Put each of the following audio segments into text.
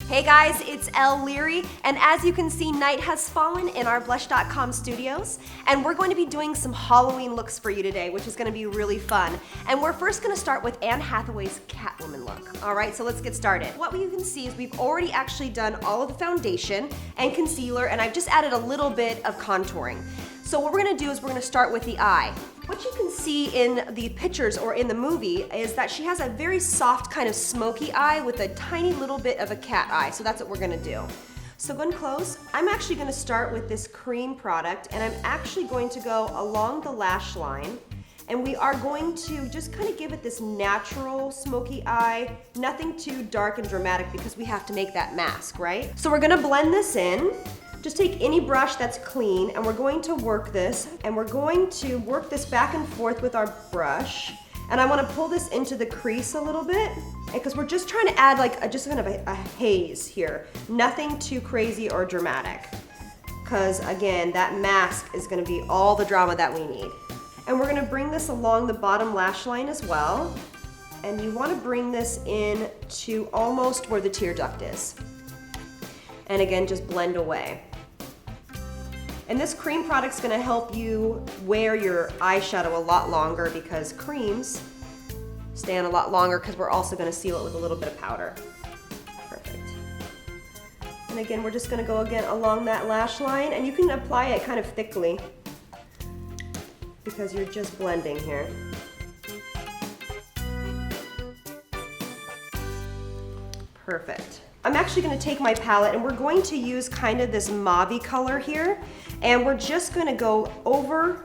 Hey guys, it's Elle Leary, and as you can see, night has fallen in our Blush.com studios, and we're going to be doing some Halloween looks for you today, which is going to be really fun. And we're first going to start with Anne Hathaway's Catwoman look. All right, so let's get started. What you can see is we've already actually done all of the foundation and concealer, and I've just added a little bit of contouring. So what we're going to do is we're going to start with the eye. What you can see in the pictures or in the movie is that she has a very soft kind of smoky eye with a tiny little bit of a cat eye. So that's what we're gonna do. So go and close. I'm actually gonna start with this cream product, and I'm actually going to go along the lash line, and we are going to just kind of give it this natural smoky eye, nothing too dark and dramatic because we have to make that mask, right? So we're gonna blend this in. Just take any brush that's clean, and we're going to work this, and we're going to work this back and forth with our brush. And I want to pull this into the crease a little bit, because we're just trying to add like just kind of a haze here. Nothing too crazy or dramatic, because again, that mask is going to be all the drama that we need. And we're going to bring this along the bottom lash line as well. And you want to bring this in to almost where the tear duct is. And again, just blend away. And this cream product's gonna help you wear your eyeshadow a lot longer because creams stay on a lot longer because we're also gonna seal it with a little bit of powder. Perfect. And again, we're just gonna go again along that lash line, and you can apply it kind of thickly because you're just blending here. Perfect. I'm actually going to take my palette, and we're going to use kind of this mauve-y color here, and we're just going to go over,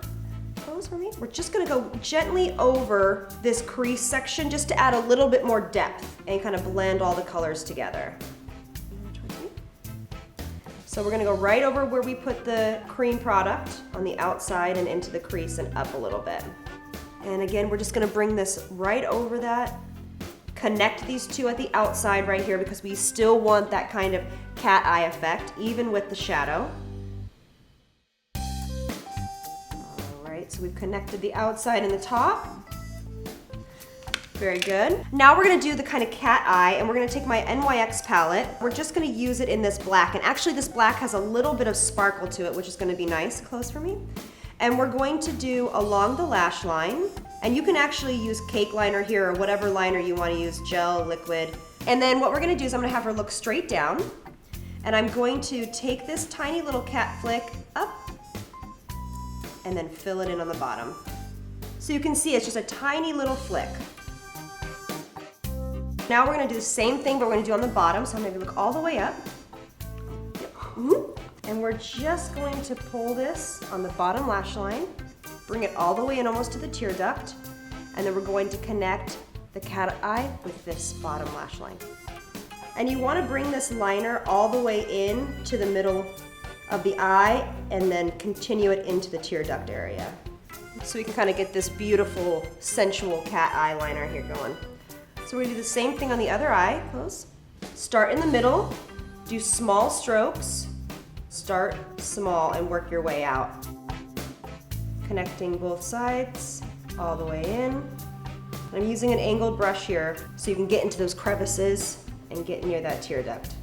close for me, we're just going to go gently over this crease section just to add a little bit more depth and kind of blend all the colors together. So we're going to go right over where we put the cream product on the outside and into the crease and up a little bit. And again, we're just going to bring this right over that. Connect these two at the outside right here because we still want that kind of cat eye effect, even with the shadow. All right, so we've connected the outside and the top. Very good. Now we're gonna do the kind of cat eye, and we're gonna take my NYX palette. We're just gonna use it in this black, and actually this black has a little bit of sparkle to it, which is gonna be nice. Close for me. And we're going to do along the lash line. And you can actually use cake liner here or whatever liner you want to use, gel, liquid. And then what we're going to do is I'm going to have her look straight down. And I'm going to take this tiny little cat flick up and then fill it in on the bottom. So you can see it's just a tiny little flick. Now we're going to do the same thing, but we're going to do on the bottom. So I'm going to look all the way up. And we're just going to pull this on the bottom lash line. Bring it all the way in almost to the tear duct, and then we're going to connect the cat eye with this bottom lash line. And you want to bring this liner all the way in to the middle of the eye and then continue it into the tear duct area. So we can kind of get this beautiful, sensual cat eye liner here going. So we're going to do the same thing on the other eye. Close. Start in the middle, do small strokes, start small and work your way out. Connecting both sides all the way in. I'm using an angled brush here so you can get into those crevices and get near that tear duct.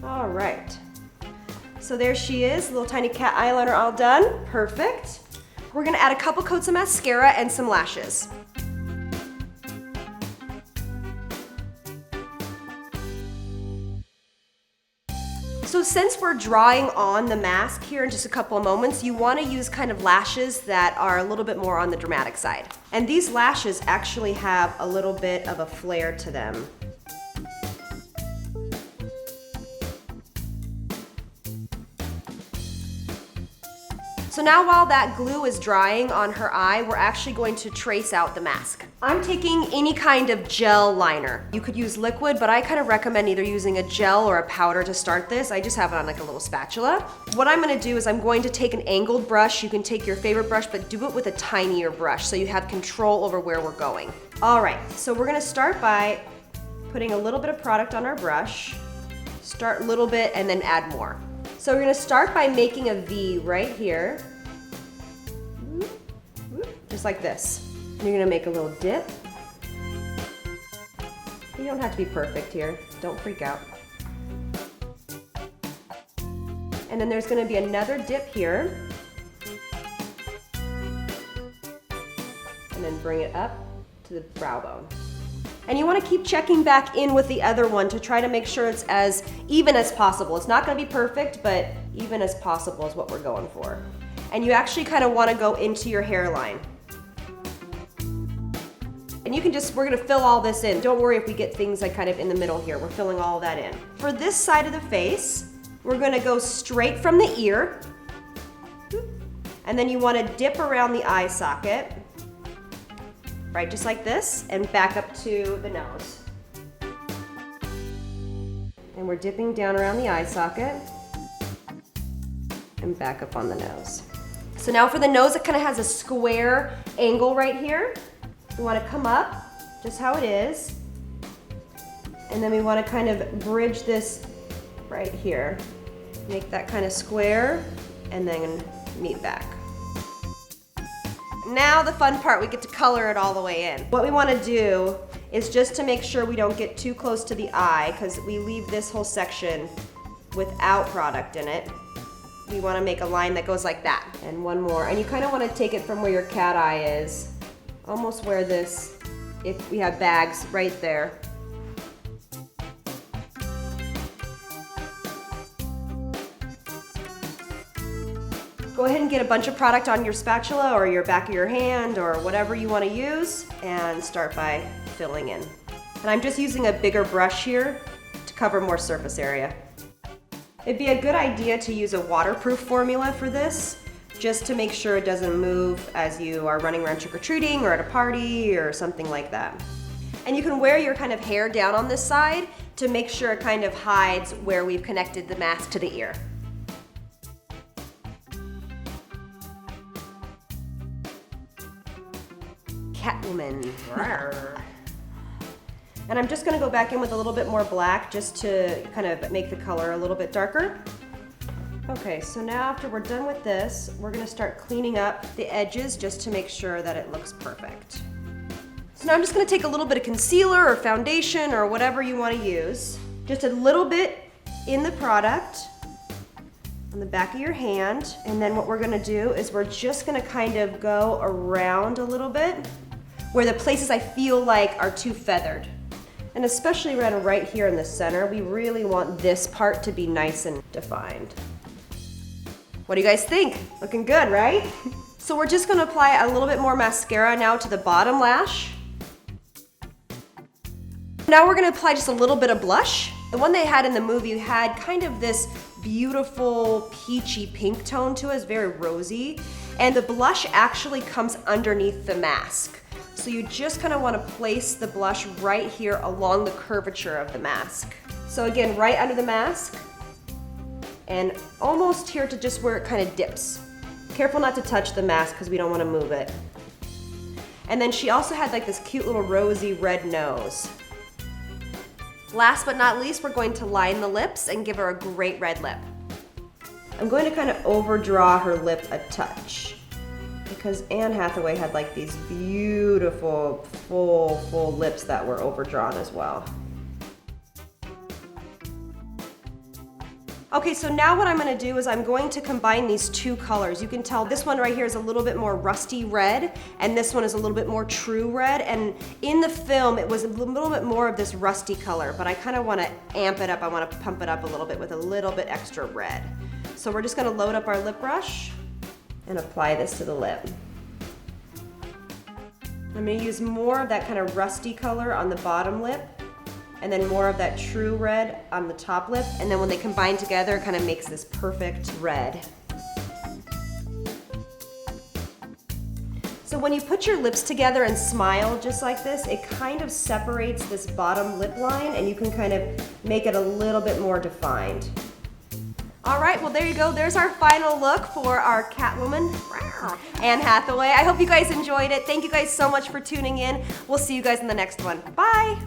All right, so there she is, little tiny cat eyeliner all done. Perfect. We're gonna add a couple coats of mascara and some lashes. So since we're drawing on the mask here in just a couple of moments, you want to use kind of lashes that are a little bit more on the dramatic side. And these lashes actually have a little bit of a flare to them. So now while that glue is drying on her eye, we're actually going to trace out the mask. I'm taking any kind of gel liner. You could use liquid, but I kind of recommend either using a gel or a powder to start this. I just have it on like a little spatula. What I'm gonna do is I'm going to take an angled brush. You can take your favorite brush, but do it with a tinier brush so you have control over where we're going. All right, so we're gonna start by putting a little bit of product on our brush. Start a little bit and then add more. So we're gonna start by making a V right here. Just like this. And you're gonna make a little dip. You don't have to be perfect here. Don't freak out. And then there's going to be another dip here. And then bring it up to the brow bone. And you want to keep checking back in with the other one to try to make sure it's as even as possible. It's not going to be perfect, but even as possible is what we're going for. And you actually kind of want to go into your hairline. And you can just, we're going to fill all this in. Don't worry if we get things like kind of in the middle here. We're filling all that in. For this side of the face, we're going to go straight from the ear. And then you want to dip around the eye socket. Right, just like this, and back up to the nose. And we're dipping down around the eye socket and back up on the nose. So now for the nose, it kind of has a square angle right here. We want to come up just how it is, and then we want to kind of bridge this right here. Make that kind of square, and then meet back. Now the fun part, we get to color it all the way in. What we want to do is just to make sure we don't get too close to the eye, because we leave this whole section without product in it. We want to make a line that goes like that. And one more. And you kind of want to take it from where your cat eye is, almost where this, if we have bags, right there. Go ahead and get a bunch of product on your spatula or your back of your hand or whatever you want to use, and start by filling in. And I'm just using a bigger brush here to cover more surface area. It'd be a good idea to use a waterproof formula for this, just to make sure it doesn't move as you are running around trick-or-treating or at a party or something like that. And you can wear your kind of hair down on this side to make sure it kind of hides where we've connected the mask to the ear. Catwoman. And I'm just going to go back in with a little bit more black just to kind of make the color a little bit darker. Okay, so now after we're done with this, we're going to start cleaning up the edges just to make sure that it looks perfect. So now I'm just going to take a little bit of concealer or foundation or whatever you want to use. Just a little bit in the product on the back of your hand. And then what we're going to do is we're just going to kind of go around a little bit where the places I feel like are too feathered. And especially around right here in the center, we really want this part to be nice and defined. What do you guys think? Looking good, right? So we're just gonna apply a little bit more mascara now to the bottom lash. Now we're gonna apply just a little bit of blush. The one they had in the movie had kind of this beautiful peachy pink tone to it, it's very rosy. And the blush actually comes underneath the mask. So you just kind of want to place the blush right here along the curvature of the mask. So again, right under the mask and almost here to just where it kind of dips. Careful not to touch the mask because we don't want to move it. And then she also had like this cute little rosy red nose. Last but not least, we're going to line the lips and give her a great red lip. I'm going to kind of overdraw her lip a touch, because Anne Hathaway had like these beautiful, full lips that were overdrawn as well. Okay, so now what I'm gonna do is I'm going to combine these two colors. You can tell this one right here is a little bit more rusty red, and this one is a little bit more true red. And in the film, it was a little bit more of this rusty color, but I kind of wanna amp it up. I wanna pump it up a little bit with a little bit extra red. So we're just gonna load up our lip brush and apply this to the lip. I'm gonna use more of that kind of rusty color on the bottom lip, and then more of that true red on the top lip, and then when they combine together, it kind of makes this perfect red. So when you put your lips together and smile just like this, it kind of separates this bottom lip line, and you can kind of make it a little bit more defined. All right, well there you go. There's our final look for our Catwoman, Anne Hathaway. I hope you guys enjoyed it. Thank you guys so much for tuning in. We'll see you guys in the next one. Bye.